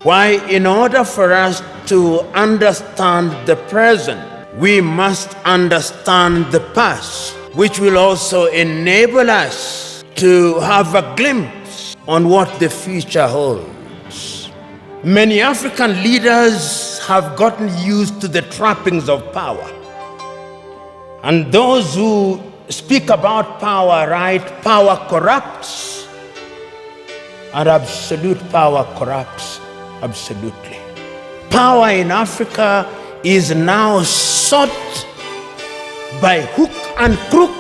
Why, in order for us to understand the present, we must understand the past, which will also enable us to have a glimpse on what the future holds. Many African leaders have gotten used to the trappings of power. And those who speak about power, right? Power corrupts, and absolute power corrupts absolutely. Power in Africa is now sought by hook and crook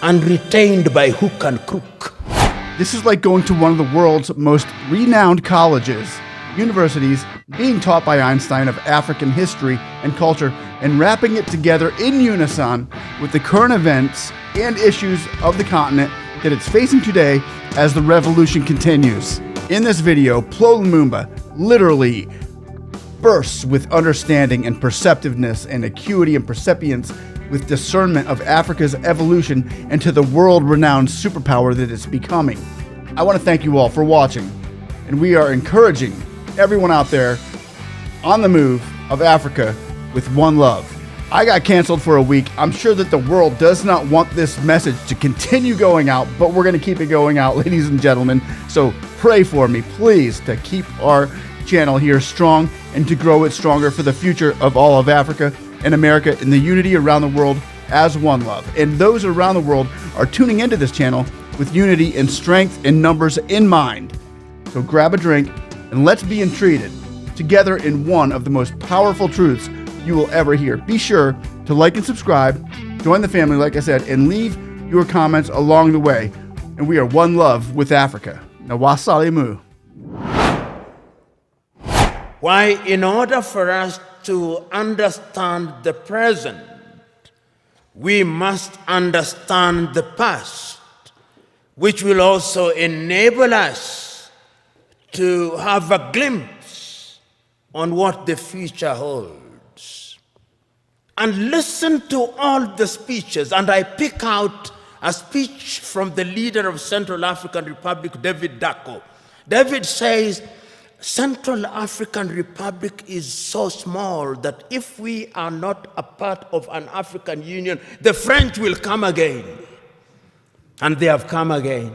and retained by hook and crook. This is like going to one of the world's most renowned colleges, universities, being taught by Einstein of African history and culture, and wrapping it together in unison with the current events and issues of the continent that it's facing today as the revolution continues. In this video, Plo Lumumba literally bursts with understanding and perceptiveness and acuity and percepience with discernment of Africa's evolution into the world-renowned superpower that it's becoming. I want to thank you all for watching, and we are encouraging everyone out there on the move of Africa with one love. I got canceled for a week. I'm sure that the world does not want this message to continue going out, but we're going to keep it going out, ladies and gentlemen. So pray for me, please, to keep our channel here strong and to grow it stronger for the future of all of Africa and America and the unity around the world as one love. And those around the world are tuning into this channel with unity and strength and numbers in mind. So grab a drink and let's be entreated together in one of the most powerful truths you will ever hear. Be sure to like and subscribe, join the family, like I said, and leave your comments along the way. And we are one love with Africa. Nawasalimu. Why, in order for us to understand the present, we must understand the past, which will also enable us to have a glimpse on what the future holds. And listen to all the speeches, and I pick out a speech from the leader of Central African Republic, David Dacko. David says, Central African Republic is so small that if we are not a part of an African Union, the French will come again. And they have come again.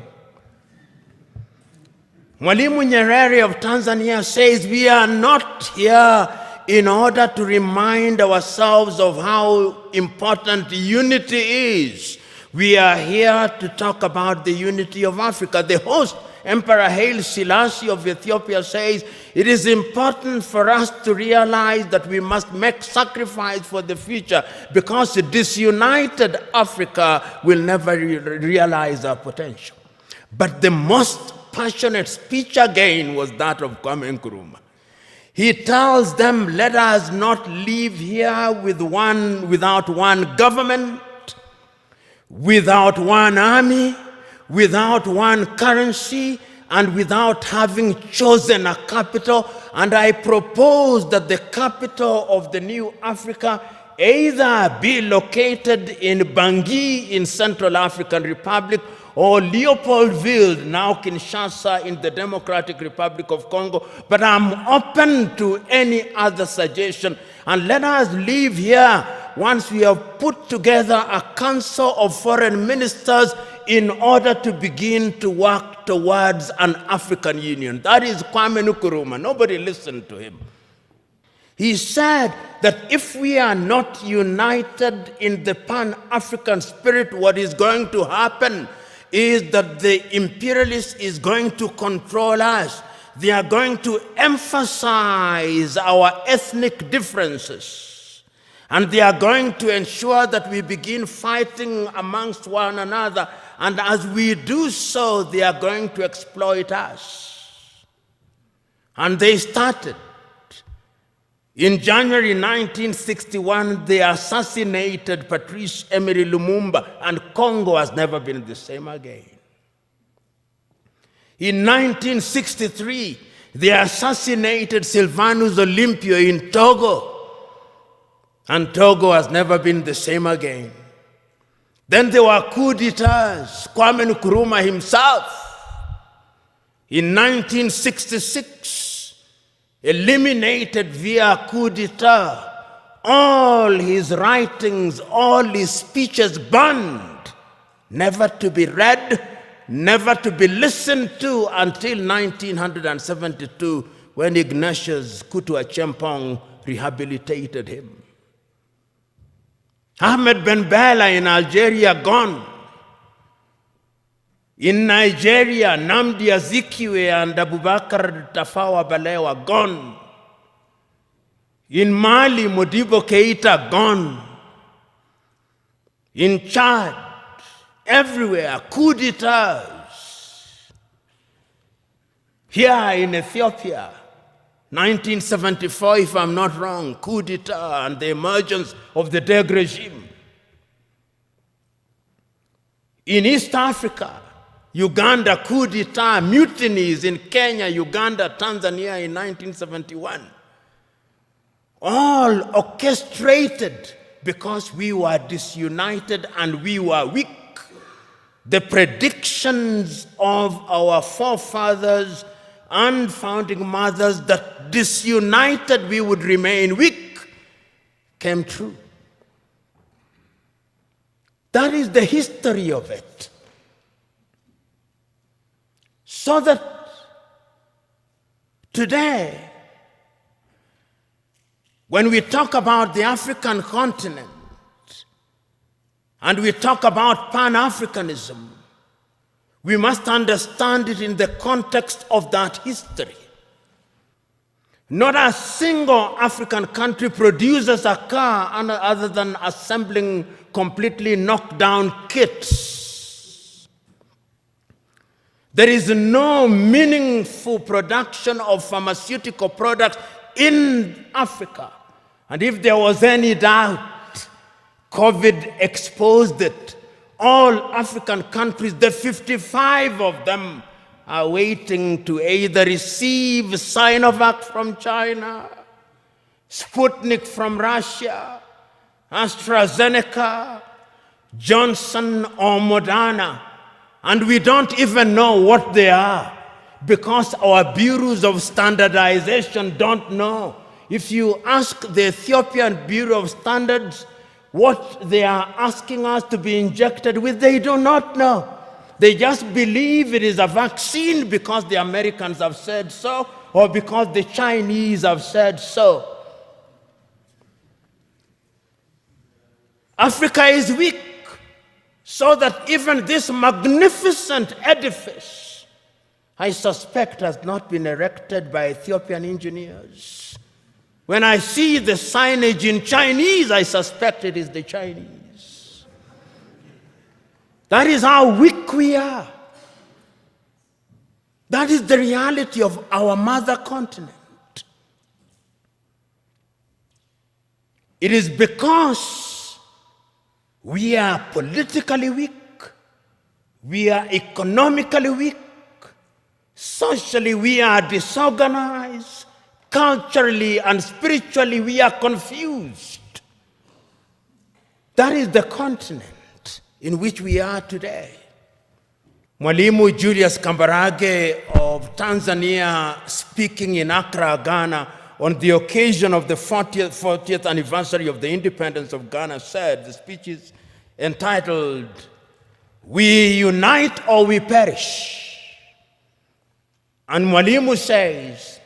Mwalimu Nyerere of Tanzania says we are not here in order to remind ourselves of how important unity is. We are here to talk about the unity of Africa. The host, Emperor Haile Selassie of Ethiopia, says it is important for us to realize that we must make sacrifice for the future because a disunited Africa will never realize our potential. But the most passionate speech again was that of Kwame Nkrumah. He tells them, let us not live here without one government, without one army, without one currency, and without having chosen a capital. And I propose that the capital of the new Africa either be located in Bangui in Central African Republic or Leopoldville, now Kinshasa in the Democratic Republic of Congo. But I'm open to any other suggestion. And let us live here once we have put together a council of foreign ministers in order to begin to work towards an African Union. That is Kwame Nkrumah. Nobody listened to him. He said that if we are not united in the Pan-African spirit, what is going to happen is that the imperialists is going to control us. They are going to emphasize our ethnic differences. And they are going to ensure that we begin fighting amongst one another. And as we do so, they are going to exploit us. And they started. In January 1961, they assassinated Patrice Emery Lumumba, and Congo has never been the same again. In 1963, they assassinated Sylvanus Olympio in Togo, and Togo has never been the same again. Then there were coup d'etats, Kwame Nkrumah himself. In 1966, eliminated via coup d'etat, all his writings, all his speeches banned, never to be read, never to be listened to until 1972, when Ignatius Kutu Acheampong rehabilitated him. Ahmed Ben Bella in Algeria, gone. In Nigeria, Nnamdi Azikiwe and Abubakar Tafawa Balewa, gone. In Mali, Modibo Keita, gone. In Chad, everywhere, coup d'etats. Here in Ethiopia, 1974, if I'm not wrong, coup d'etat and the emergence of the Deg regime. In East Africa, Uganda, coup d'etat, mutinies in Kenya, Uganda, Tanzania in 1971. All orchestrated because we were disunited and we were weak. The predictions of our forefathers and founding mothers that disunited we would remain weak came true. That is the history of it. So that today, when we talk about the African continent and we talk about Pan-Africanism, we must understand it in the context of that history. Not a single African country produces a car other than assembling completely knocked down kits. There is no meaningful production of pharmaceutical products in Africa. And if there was any doubt, COVID exposed it. All African countries, the 55 of them, are waiting to either receive Sinovac from China, Sputnik from Russia, AstraZeneca, Johnson or Moderna. And we don't even know what they are because our bureaus of standardization don't know. If you ask the Ethiopian Bureau of Standards what they are asking us to be injected with, they do not know. They just believe it is a vaccine because the Americans have said so or because the Chinese have said so. Africa is weak, so that even this magnificent edifice, I suspect, has not been erected by Ethiopian engineers. When I see the signage in Chinese, I suspect it is the Chinese. That is how weak we are. That is the reality of our mother continent. It is because we are politically weak, we are economically weak, socially we are disorganized, culturally and spiritually we are confused. That is the continent in which we are today. Mwalimu Julius Kambarage of Tanzania, speaking in Accra, Ghana, on the occasion of the 40th anniversary of the independence of Ghana, said, the speech is entitled, "We Unite or We Perish." And Mwalimu says,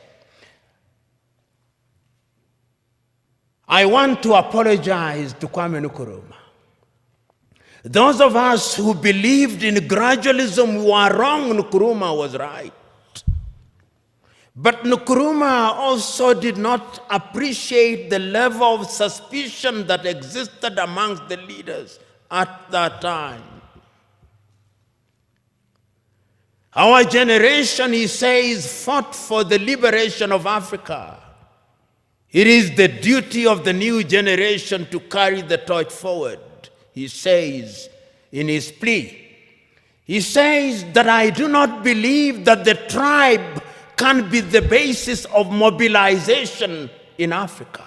I want to apologize to Kwame Nkrumah. Those of us who believed in gradualism were wrong. Nkrumah was right. But Nkrumah also did not appreciate the level of suspicion that existed amongst the leaders at that time. Our generation, he says, fought for the liberation of Africa. It is the duty of the new generation to carry the torch forward, he says in his plea. He says that I do not believe that the tribe can be the basis of mobilization in Africa.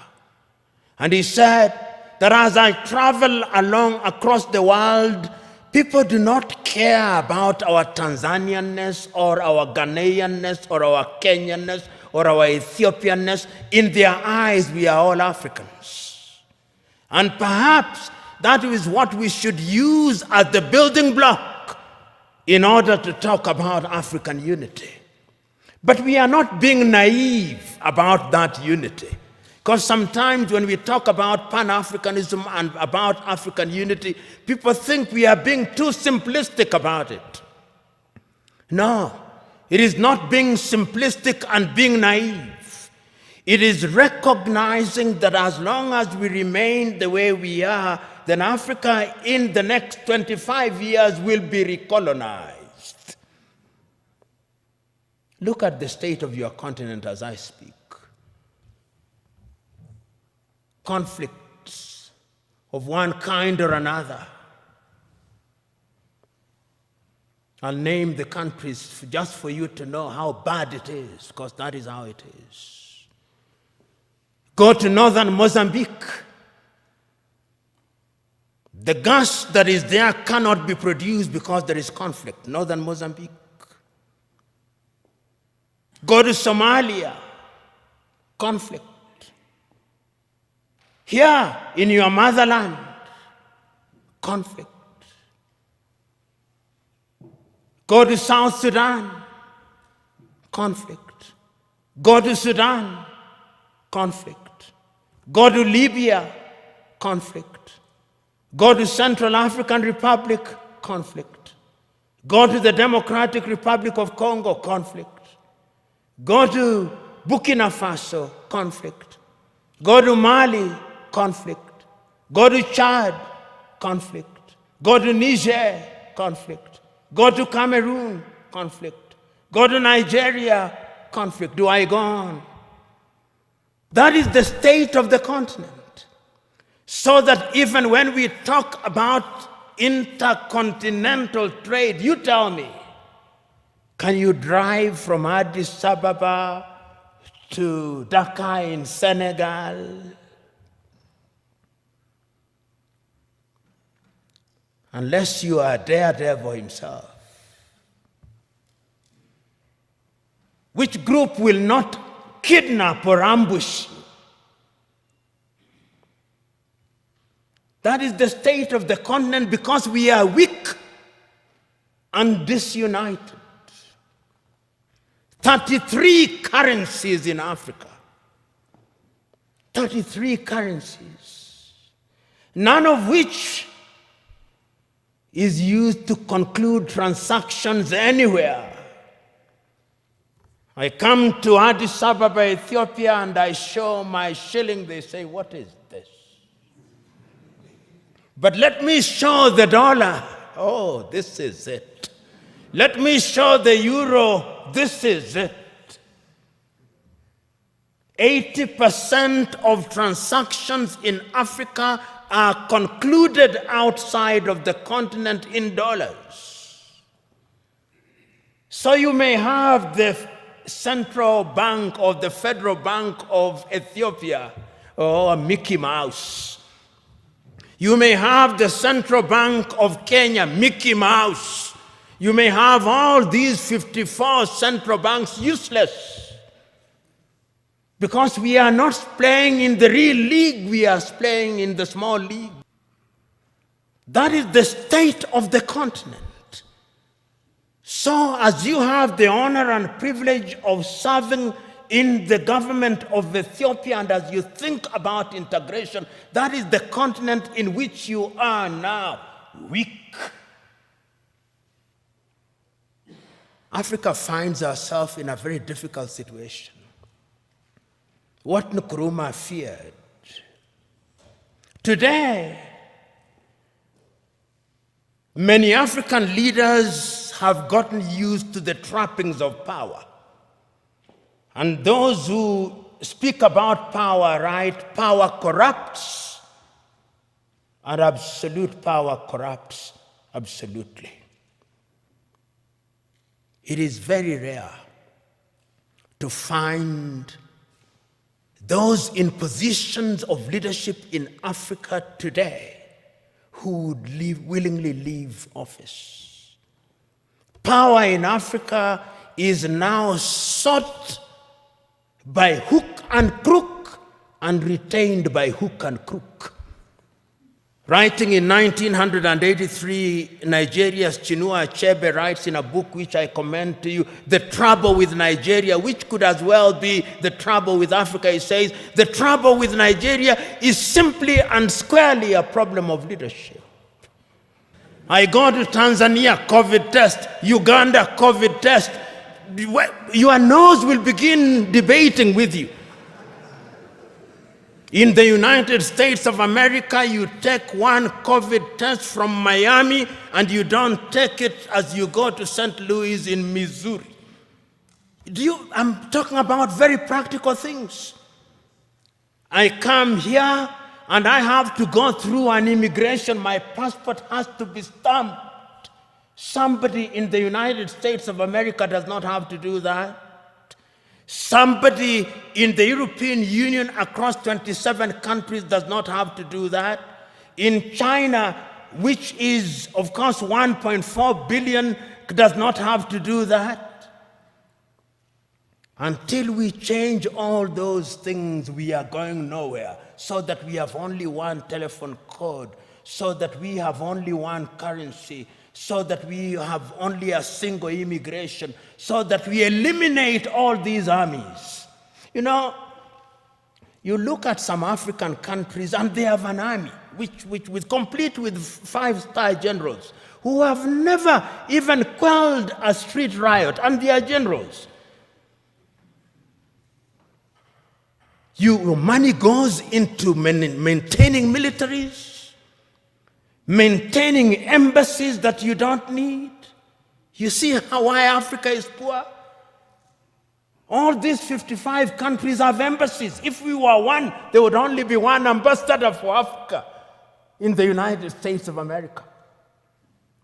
And he said that as I travel across the world, people do not care about our Tanzanianness or our Ghanaianness or our Kenyanness or our Ethiopianness. In their eyes, we are all Africans. And perhaps that is what we should use as the building block in order to talk about African unity. But we are not being naive about that unity. Because sometimes when we talk about Pan-Africanism and about African unity, people think we are being too simplistic about it. No, it is not being simplistic and being naive. It is recognizing that as long as we remain the way we are, then Africa in the next 25 years will be recolonized. Look at the state of your continent as I speak. Conflicts of one kind or another. I'll name the countries just for you to know how bad it is, because that is how it is. Go to northern Mozambique. The gas that is there cannot be produced because there is conflict. Northern Mozambique. Go to Somalia. Conflict. Here in your motherland, conflict. Go to South Sudan, conflict. Go to Sudan, conflict. Go to Libya, conflict. Go to Central African Republic, conflict. Go to the Democratic Republic of Congo, conflict. Go to Burkina Faso, conflict. Go to Mali, conflict. Go to Chad, conflict. Go to Niger, conflict. Go to Cameroon, conflict. Go to Nigeria, conflict. Do I go on? That is the state of the continent. So that even when we talk about intercontinental trade, you tell me, can you drive from Addis Ababa to Dakar in Senegal? Unless you are Daredevil himself. Which group will not kidnap or ambush you? That is the state of the continent because we are weak and disunited. 33 currencies in Africa. 33 currencies. None of which is used to conclude transactions anywhere. I come to Addis Ababa, Ethiopia, and I show my shilling. They say, what is this? But let me show the dollar. Oh, this is it. Let me show the euro. This is it. 80% of transactions in Africa are concluded outside of the continent in dollars. So you may have the Central Bank or the Federal Bank of Ethiopia, or Mickey Mouse. You may have the Central Bank of Kenya, Mickey Mouse. You may have all these 54 central banks useless. Because we are not playing in the real league, we are playing in the small league. That is the state of the continent. So as you have the honor and privilege of serving in the government of Ethiopia, and as you think about integration, that is the continent in which you are now, weak. Africa finds herself in a very difficult situation. What Nkrumah feared. Today, many African leaders have gotten used to the trappings of power. And those who speak about power, right? Power corrupts, and absolute power corrupts absolutely. It is very rare to find those in positions of leadership in Africa today who would willingly leave office. Power in Africa is now sought by hook and crook and retained by hook and crook. Writing in 1983, Nigeria's Chinua Achebe writes in a book which I commend to you, The Trouble with Nigeria, which could as well be the trouble with Africa. He says, the trouble with Nigeria is simply and squarely a problem of leadership. I go to Tanzania, COVID test, Uganda, COVID test. Your nose will begin debating with you. In the United States of America, you take one COVID test from Miami and you don't take it as you go to St. Louis in Missouri. I'm talking about very practical things. I come here and I have to go through an immigration. My passport has to be stamped. Somebody in the United States of America does not have to do that. Somebody in the European Union across 27 countries does not have to do that. In China, which is, of course, 1.4 billion, does not have to do that. Until we change all those things, we are going nowhere, so that we have only one telephone code, so that we have only one currency, so that we have only a single immigration, so that we eliminate all these armies. You know, you look at some African countries and they have an army, which complete with 5-star generals, who have never even quelled a street riot, and they are generals. Your money goes into maintaining militaries, maintaining embassies that you don't need. You see why Africa is poor? All these 55 countries have embassies. If we were one, there would only be one ambassador for Africa in the United States of America.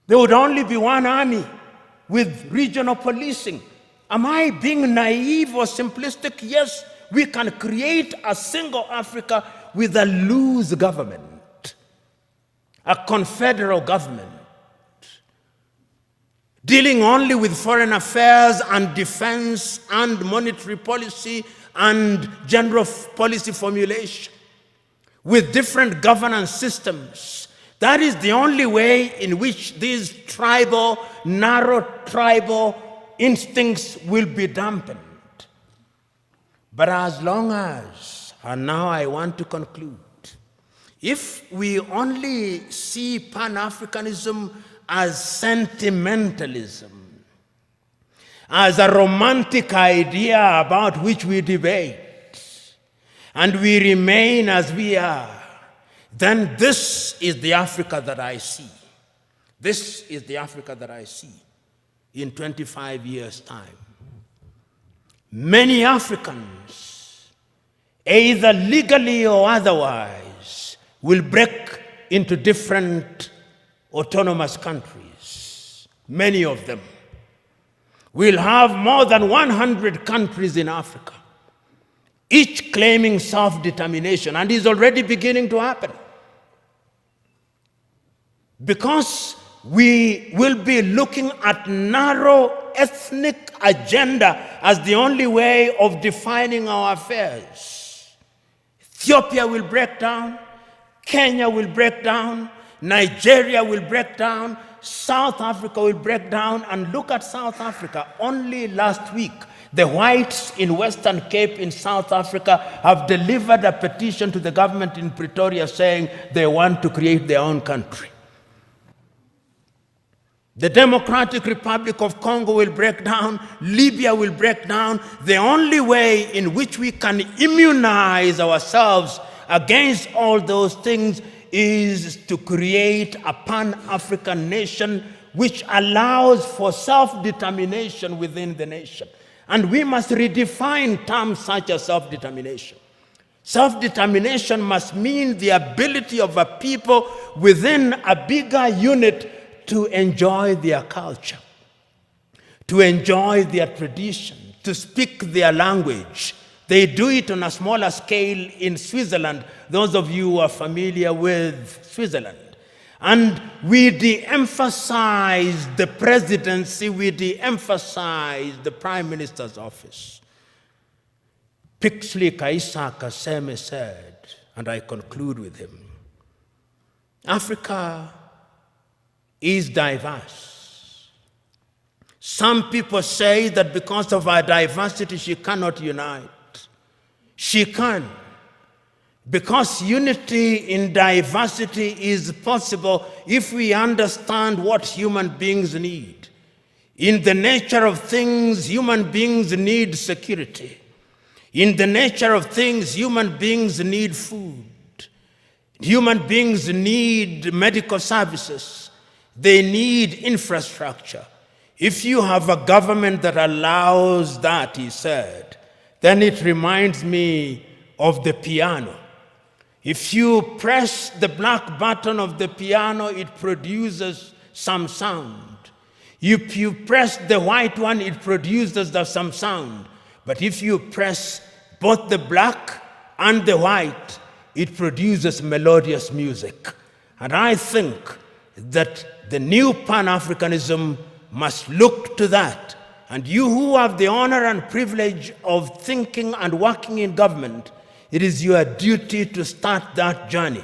There would only be one army with regional policing. Am I being naive or simplistic? Yes, we can create a single Africa with a loose government. A confederal government, dealing only with foreign affairs and defense and monetary policy and general policy formulation, with different governance systems. That is the only way in which these narrow tribal instincts will be dampened. But as long as, and now I want to conclude, if we only see Pan-Africanism as sentimentalism, as a romantic idea about which we debate, and we remain as we are, then this is the Africa that I see. This is the Africa that I see in 25 years' time. Many Africans, either legally or otherwise, will break into different autonomous countries. Many of them. We'll have more than 100 countries in Africa, each claiming self-determination, and is already beginning to happen. Because we will be looking at narrow ethnic agenda as the only way of defining our affairs. Ethiopia will break down, Kenya will break down, Nigeria will break down, South Africa will break down. And look at South Africa. Only last week, the whites in Western Cape in South Africa have delivered a petition to the government in Pretoria saying they want to create their own country. The Democratic Republic of Congo will break down, Libya will break down. The only way in which we can immunize ourselves against all those things is to create a Pan-African nation which allows for self-determination within the nation. And we must redefine terms such as self-determination. Self-determination must mean the ability of a people within a bigger unit to enjoy their culture, to enjoy their tradition, to speak their language. They do it on a smaller scale in Switzerland, those of you who are familiar with Switzerland. And we de-emphasize the presidency, we de-emphasize the prime minister's office. Pixley Kaisa Kaseme said, and I conclude with him, Africa is diverse. Some people say that because of our diversity, she cannot unite. She can. Because unity in diversity is possible if we understand what human beings need. In the nature of things, human beings need security. In the nature of things, human beings need food. Human beings need medical services. They need infrastructure. If you have a government that allows that, he said, then it reminds me of the piano. If you press the black button of the piano, it produces some sound. If you press the white one, it produces some sound. But if you press both the black and the white, it produces melodious music. And I think that the new Pan-Africanism must look to that. And you who have the honor and privilege of thinking and working in government, it is your duty to start that journey.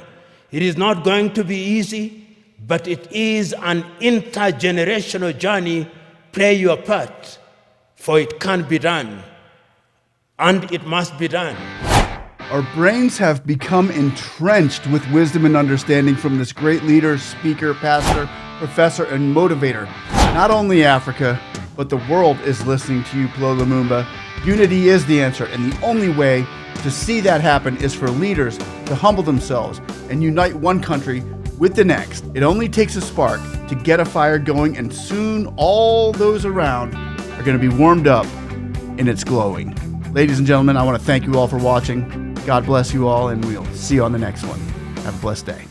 It is not going to be easy, but it is an intergenerational journey. Play your part, for it can be done, and it must be done. Our brains have become entrenched with wisdom and understanding from this great leader, speaker, pastor, professor, and motivator. Not only Africa, but the world is listening to you, Plo Lumumba. Unity is the answer, and the only way to see that happen is for leaders to humble themselves and unite one country with the next. It only takes a spark to get a fire going, and soon all those around are going to be warmed up and it's glowing. Ladies and gentlemen, I want to thank you all for watching. God bless you all, and we'll see you on the next one. Have a blessed day.